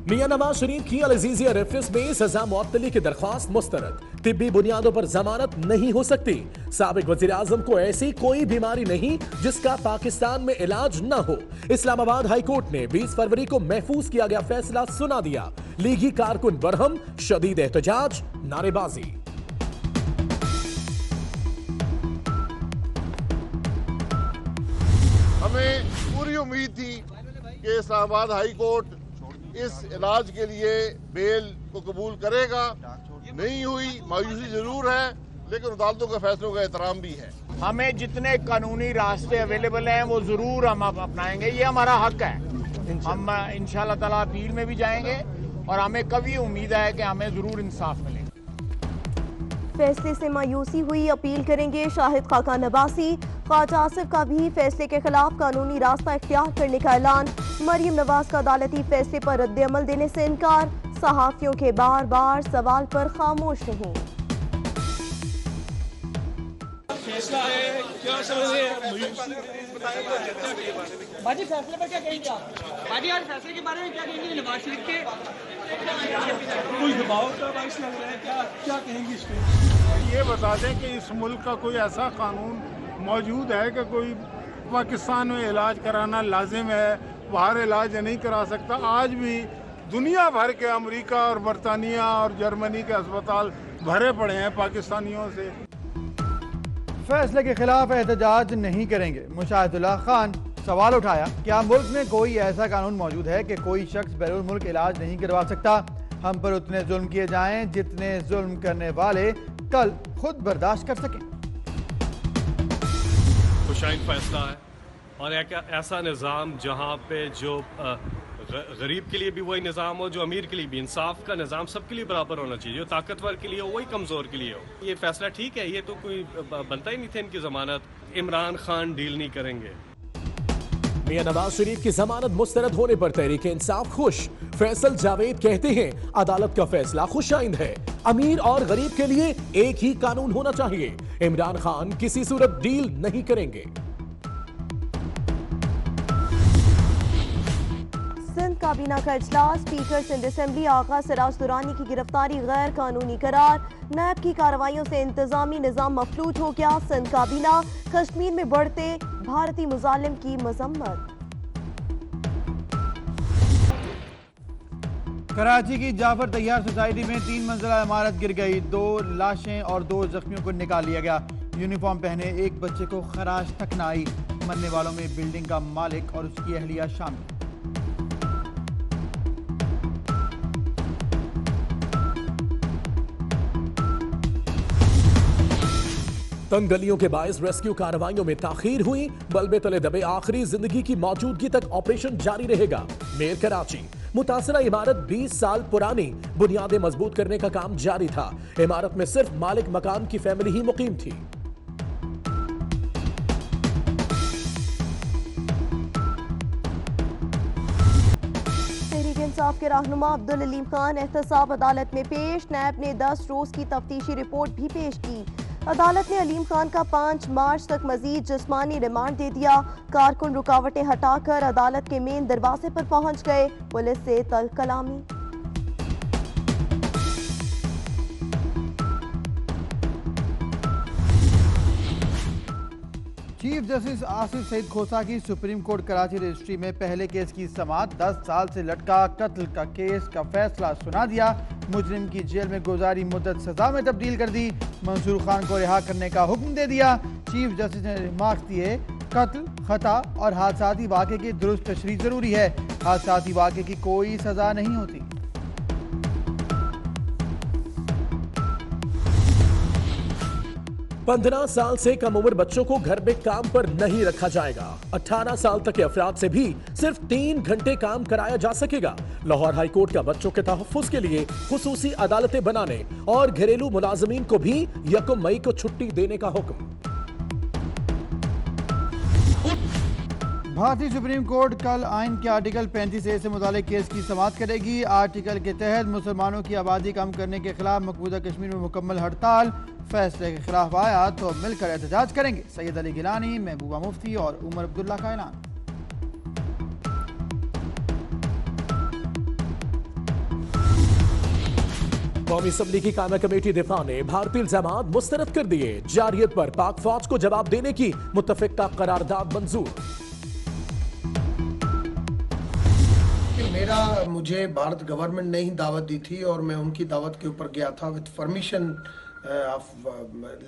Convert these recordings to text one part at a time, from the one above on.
मियां नवाज शरीफ की Al-Azizia reference में सजा मुअत्तली की दरख्वास्त मुस्तरद। तिब्बी बुनियादों पर जमानत नहीं हो सकती। साबिक वज़ीर आज़म को ऐसी कोई बीमारी नहीं जिसका पाकिस्तान में इलाज न हो। इस्लामाबाद हाई कोर्ट ने 20 फरवरी को महफूज किया गया फैसला सुना दिया। लीगी कारकुन बरहम, शदीद एहतजाज, नारेबाजी। हमें पूरी उम्मीद थी कि इस्लामाबाद हाई कोर्ट इस इलाज के लिए बेल को कबूल करेगा, नहीं हुई। मायूसी जरूर है, लेकिन अदालतों के फैसलों का एहतराम भी है। हमें जितने कानूनी रास्ते अवेलेबल हैं वो जरूर हम अपनाएंगे, ये हमारा हक है। हम इंशाल्लाह ताला अपील में भी जाएंगे और हमें कभी उम्मीद है कि हमें जरूर इंसाफ मिलेगा। फैसले से मायूसी हुई, अपील करेंगे शाहिद खाकान अब्बासी। ख्वाजा आसिफ का भी फैसले के खिलाफ कानूनी रास्ता इख्तियार करने का ऐलान। मरियम नवाज का अदालती फैसले पर रद्द अमल देने से इनकार। सहाफियों के बार बार सवाल पर खामोश नहीं। फैसला है क्या समझ बाजी, फैसले पर क्या कहेंगे आप? बाजी आज फैसले के बारे में क्या कहेंगे? नवाज शरीफ के कोई दबाव का बाइस लग रहा है, क्या कहेंगे इस पे? ये बता दें कि इस मुल्क का कोई ऐसा कानून मौजूद है कि कोई पाकिस्तान में इलाज कराना लाजिम है, बाहर इलाज नहीं करा सकता। आज भी दुनिया भर के अमेरिका और बरतानिया और जर्मनी के अस्पताल भरे पड़े हैं पाकिस्तानियों से। फैसले के खिलाफ एहतजाज नहीं करेंगे। मुशाहिदुल्लाह खान सवाल उठाया, क्या मुल्क में कोई ऐसा कानून मौजूद है कि कोई शख्स बैरून मुल्क इलाज नहीं करवा सकता? हम पर उतने जुल्म किए जाएं जितने जुल्म करने वाले कल खुद बर्दाश्त कर सकें। खुशाइन फैसला है और एक ऐसा निज़ाम जहाँ पे जो गरीब के लिए भी वही निज़ाम हो, जो अमीर के लिए भी। इंसाफ का निज़ाम सबके लिए बराबर होना चाहिए, जो ताकतवर के लिए हो वही कमज़ोर के लिए हो। ये फैसला ठीक है, ये तो कोई बनता ही नहीं था इनकी ज़मानत। इमरान खान डील नहीं करेंगे। मियां नवाज शरीफ की जमानत मुस्तरद होने पर तहरीक इंसाफ खुश। फैसल जावेद कहते हैं अदालत का फैसला खुशाइंद है। अमीर और गरीब के लिए एक ही कानून होना चाहिए। इमरान खान किसी सूरत डील नहीं करेंगे। सिंध काबीना का इजलास। स्पीकर सिंध असेंबली आगा सिराज दुरानी की गिरफ्तारी गैर कानूनी करार। नैब की कार्रवाइयों से इंतजामी निजाम मफलूज हो गया। सिंध काबीना। कश्मीर में बढ़ते भारतीय मुजालिम की मजम्मत। कराची की जाफर तैयार सोसाइटी में 3 मंजिला इमारत गिर गई। 2 लाशें और 2 जख्मियों को निकाल लिया गया। यूनिफॉर्म पहने एक बच्चे को खराश तक न आई। मरने वालों में बिल्डिंग का मालिक और उसकी अहलिया शामिल। तंग गलियों के बायस रेस्क्यू कार्रवाइयों में ताखीर हुई। बल्बे तले दबे आखिरी जिंदगी की मौजूदगी तक ऑपरेशन जारी रहेगा। मेयर कराची। मुतासरा इमारत 20 साल पुरानी, बुनियादें मजबूत करने का काम जारी था। इमारत में सिर्फ मालिक मकान की फैमिली ही मुकीम थी। तहरीक इंसाफ के रहनुमा अब्दुल अलीम खान एहतसाब अदालत में पेश। नैब ने 10 रोज की तफ्तीशी रिपोर्ट भी पेश की। अदालत ने अलीम खान का 5 मार्च तक मजीद जिस्मानी रिमांड दे दिया। कारकुन रुकावटें हटाकर अदालत के मेन दरवाजे पर पहुंच गए। पुलिस से तल्ख कलामी। चीफ जस्टिस आसिफ सईद खोसा की सुप्रीम कोर्ट कराची रजिस्ट्री में पहले केस की समाअत। 10 साल से लटका कत्ल का केस का फैसला सुना दिया। मुजरिम की जेल में गुजारी मुद्दत सजा में तब्दील कर दी। मंसूर खान को रिहा करने का हुक्म दे दिया। चीफ जस्टिस ने रिमार्क्स दिए, कत्ल, खता और हादसाती वाक़े की दुरुस्त तशरीह जरूरी है। हादसाती वाक़े की कोई सजा नहीं होती। 15 साल से कम उम्र बच्चों को घर में काम पर नहीं रखा जाएगा। 18 साल तक के अफराद से भी सिर्फ 3 घंटे काम कराया जा सकेगा। लाहौर हाई कोर्ट का बच्चों के तहफ्फुज़ के लिए खुसूसी अदालतें बनाने और घरेलू मुलाजमीन को भी 1 मई को छुट्टी देने का हुक्म। भारतीय सुप्रीम कोर्ट कल आइन के आर्टिकल 35A से मुतालिक केस की समाअत करेगी। आर्टिकल के तहत मुसलमानों की आबादी कम करने के खिलाफ मकबूजा कश्मीर में मुकम्मल हड़ताल। फैसले के खिलाफ आया तो मिलकर एहतजाज करेंगे। सैयद अली गिलानी, महबूबा मुफ्ती और उमर अब्दुल्ला का ऐलान। कौमी असम्बली की कायमा कमेटी दिफा ने भारतीय इल्जामात मुस्तरद कर दिए। जारियत पर पाक फौज को जवाब देने की मुत्तफिका करारदाद मंजूर। मुझे भारत गवर्नमेंट ने ही दावत दी थी और मैं उनकी दावत के ऊपर गया था विद परमिशन।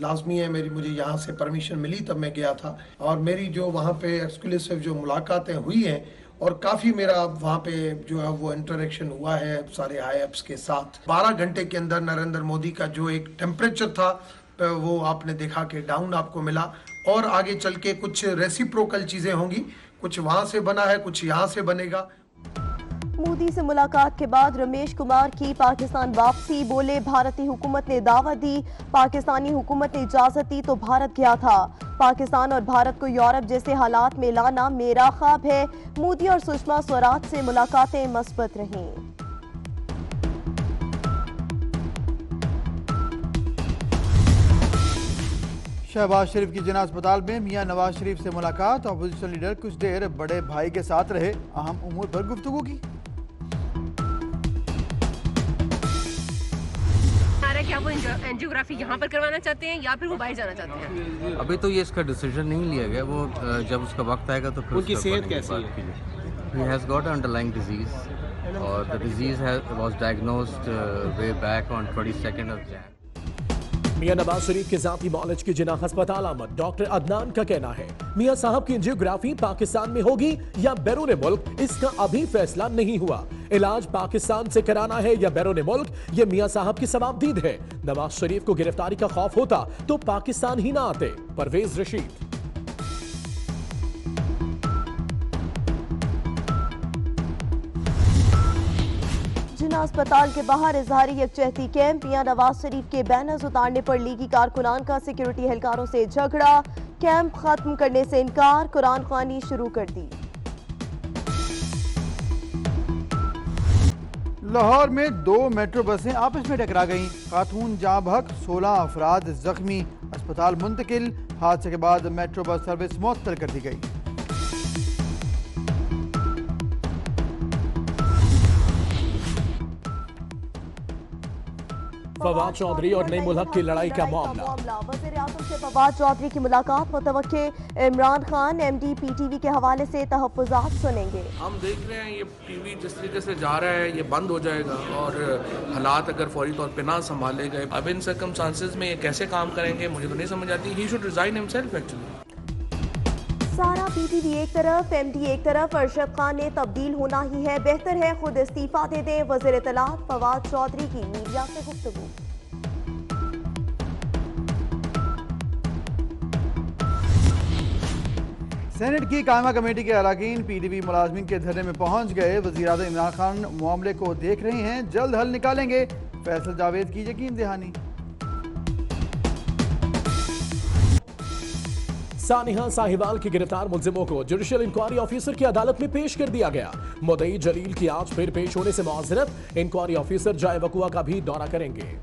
लाजमी है मुझे यहाँ से परमिशन मिली तब मैं गया था और मेरी जो वहाँ पे एक्सक्लूसिव जो मुलाकातें हुई हैं और काफ़ी मेरा वहाँ पे जो है वो इंटरेक्शन हुआ है सारे हाईएप्स के साथ। 12 घंटे के अंदर नरेंद्र मोदी का जो एक टेम्परेचर था वो आपने देखा कि डाउन आपको मिला और आगे चल के कुछ रेसिप्रोकल चीज़ें होंगी, कुछ वहाँ से बना है कुछ यहाँ से बनेगा। मोदी से मुलाकात के बाद रमेश कुमार की पाकिस्तान वापसी। बोले, भारतीय हुकूमत ने दावत दी, पाकिस्तानी हुकूमत ने इजाजत दी तो भारत गया था। पाकिस्तान और भारत को यूरोप जैसे हालात में लाना मेरा ख्वाब है। मोदी और सुषमा स्वराज से मुलाकातें मस्बत रहीं। शहबाज शरीफ की जिना अस्पताल में मियां नवाज शरीफ से मुलाकात। अपोजिशन लीडर कुछ देर बड़े भाई के साथ रहे, अहम उमूर पर गुफ्तगू की। क्या वो एंजियोग्राफी यहाँ पर करवाना चाहते हैं या फिर वो बाहर जाना चाहते हैं? अभी तो ये इसका डिसीजन नहीं लिया गया, वो जब उसका वक्त आएगा तो फिर उनकी सेहत कैसी है? He has got an underlying disease और the disease was diagnosed way back on 22nd of Jan. मियां नवाज शरीफ के जाती मौलज की जिना अस्पताल आमद। डॉक्टर अदनान का कहना है मियां साहब की एंजियोग्राफी पाकिस्तान में होगी या बैरून मुल्क, इसका अभी फैसला नहीं हुआ। इलाज पाकिस्तान से कराना है या बैरून मुल्क, ये मियां साहब की सवाबदीद है। नवाज शरीफ को गिरफ्तारी का खौफ होता तो पाकिस्तान ही ना आते। परवेज रशीद। जिना अस्पताल के बाहर इजहारी यकजहती कैंप। मियां नवाज शरीफ के बैनर्स उतारने पर लीगी कारकुनान का सिक्योरिटी एहलकारों से झगड़ा। कैंप खत्म करने से इनकार, कुरान ख्वानी शुरू कर दी। लाहौर में 2 मेट्रो बसें आपस में टकरा गईं। खातून जाँ बहक, 16 अफराद जख्मी, अस्पताल मुंतकिल। हादसे के बाद मेट्रो बस सर्विस मुअत्तल कर दी गई। फवाद चौधरी और नईमुल हक की लड़ाई का मामला। वज़ीर-ए-आज़म से फवाद चौधरी की मुलाकात मुतवक्के। इमरान खान एमडी पीटीवी के हवाले से तहफ़्फ़ुज़ात सुनेंगे। हम देख रहे हैं ये टीवी जिस तरीके से जा रहा है ये बंद हो जाएगा और हालात अगर फौरी तौर पे ना संभाले गए, अब इन सर्कमस्टांसेस में ये कैसे काम करेंगे मुझे तो नहीं समझ आती। He should resign himself actually. सारा पीटीवी एक तरफ, एमडी एक तरफ। अरशद खान ने तब्दील होना ही है, बेहतर है खुद इस्तीफा दे दें। वज़ीर इत्तलात फवाद चौधरी की मीडिया से गुफ्तगू। सेनेट की कायमा कमेटी के अरकान पीटीवी मुलाजमीन के धरने में पहुंच गए। वज़ीर-ए-आज़म इमरान खान मामले को देख रहे हैं, जल्द हल निकालेंगे। फैसल जावेद की यकीन दहानी। सानिहा साहिवाल की गिरफ्तार मुलजिमों को जुडिशियल इंक्वायरी ऑफिसर की अदालत में पेश कर दिया गया। मुद्दई जलील की आज फिर पेश होने से मुआज़रत। इंक्वायरी ऑफिसर जाए वकुआ का भी दौरा करेंगे।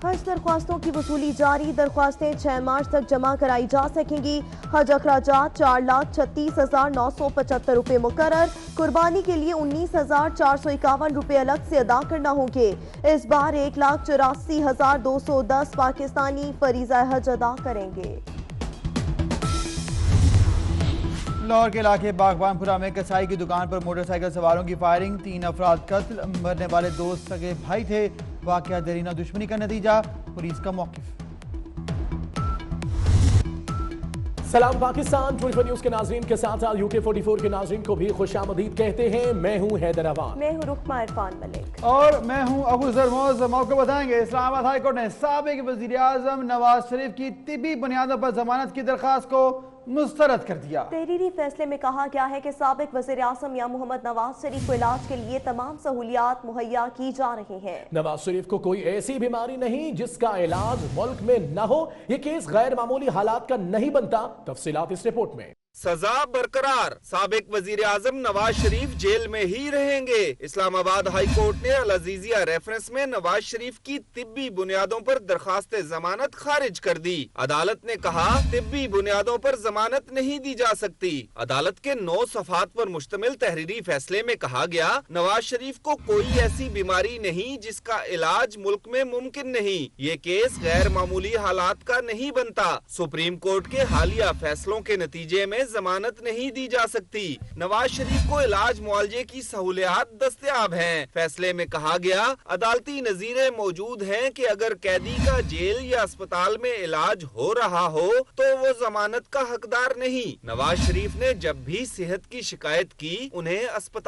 हज दरख्वास्तों की वसूली जारी। दरख्वास्तें 6 मार्च तक जमा कराई जा सकेंगी। हज अखराजात 4,36,975 रुपए मुकर्रर। कुर्बानी के लिए 19,451 रुपए अलग से अदा करना होंगे। इस बार 1,84,210 पाकिस्तानी फरीज़ा हज अदा करेंगे। लाहौर के इलाके बागबानपुरा में कसाई की दुकान पर मोटरसाइकिल सवारों की फायरिंग। 3 अफराद कत्ल, मरने वाले 2 सगे भाई थे। वाकया देरीना दुश्मनी का नतीजा, पुलिस का मौक़िफ़। सलाम पाकिस्तान 24 न्यूज़ के नाज़रीन के साथ UK 44 के नाज़रीन को भी खुशामदीद कहते हैं। मैं हूं हैदर अवान। मैं हूं रुकमा इरफान मलिक और मैं हूं अबू जरमोज। मौके बताएंगे इस्लामाबाद हाई कोर्ट ने साबिक वज़ीर-ए-आज़म नवाज शरीफ की तिबी बुनियादों पर जमानत की दरख्वास्त को मुस्तरद कर दिया। तहरीरी फैसले में कहा गया है कि साबिक वज़ीर-ए-आज़म या मोहम्मद नवाज शरीफ को इलाज के लिए तमाम सहूलियात मुहैया की जा रही हैं। नवाज शरीफ को कोई ऐसी बीमारी नहीं जिसका इलाज मुल्क में न हो। ये केस गैर मामूली हालात का नहीं बनता। तफसीलात इस रिपोर्ट में। सजा बरकरार, साबिक वजीर आजम नवाज शरीफ जेल में ही रहेंगे। इस्लामाबाद हाई कोर्ट ने अल अजीजिया रेफरेंस में नवाज शरीफ की तिब्बी बुनियादों पर दरखास्त जमानत खारिज कर दी। अदालत ने कहा तिब्बी बुनियादों पर जमानत नहीं दी जा सकती। अदालत के 9 सफात पर मुश्तमिल तहरीरी फैसले में कहा गया, नवाज शरीफ को कोई ऐसी बीमारी नहीं जिसका इलाज मुल्क में मुमकिन नहीं। ये केस गैर मामूली हालात का नहीं बनता। सुप्रीम कोर्ट के हालिया फैसलों के नतीजे में जमानत नहीं दी जा सकती। नवाज शरीफ को इलाज मुआलजे की सहूलियात दस्तयाब हैं। फैसले में कहा गया, अदालती नजीरें मौजूद हैं कि अगर कैदी का जेल या अस्पताल में इलाज हो रहा हो तो वो जमानत का हकदार नहीं। नवाज शरीफ ने जब भी सेहत की शिकायत की उन्हें अस्पताल